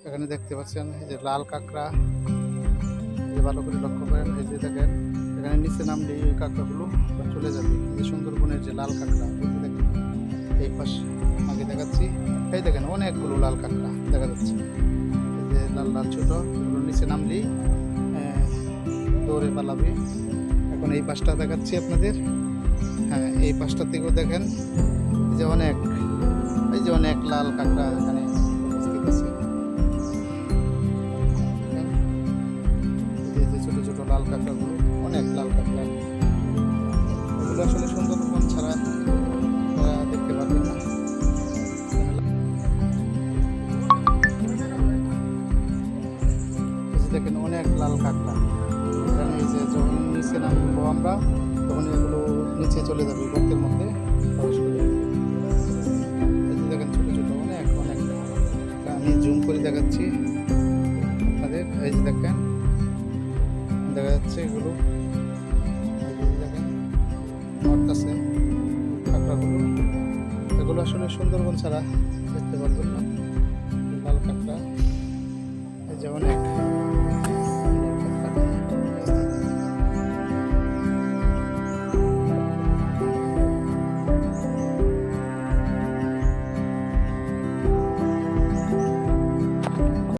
এখানে দেখতে পাচ্ছেন এই যে লাল কাঁকড়া, এই যে ভালো করে লক্ষ্য করেন, এই যে দেখেন এখানে নিচে নামলে এই কাঁকড়াগুলো চলে যাবে। এই যে সুন্দরবনের যে লাল কাঁকড়া, এই যে দেখেন এই পাশ আগে দেখাচ্ছি, এই দেখেন অনেকগুলো লাল কাঁকড়া দেখা যাচ্ছে। এই যে লাল লাল ছোট, এগুলো নিচে নামলেই দৌড়ে পালাবে। এখন এই পাশটা দেখাচ্ছি আপনাদের। হ্যাঁ, এই পাশটা থেকেও দেখেন এই যে অনেক লাল কাঁকড়া এখানে উপস্থিত আছে। দেখেন, এই যে ছোট ছোট লাল কাঁকড়াগুলো, অনেক লাল কাঁকড়া। এগুলো আসলে সুন্দরবন ছাড়া দেখতে পারবেন না। এই যে দেখেন অনেক লাল কাঁকড়া এখানে। এই যে যখন নিচে নামবো আমরা, তখন এগুলো নিচে চলে যাবে গর্তের মধ্যে প্রবেশ করে। এই যে দেখেন ছোট ছোট অনেক অনেক, আমি জুম করে দেখাচ্ছি আপনাদের। এই যে দেখেন দেখা যাচ্ছে এগুলো, এই যে দেখেন নড়তেছে কাঁকড়াগুলো। এগুলো আসলে সুন্দরবন ছাড়া দেখতে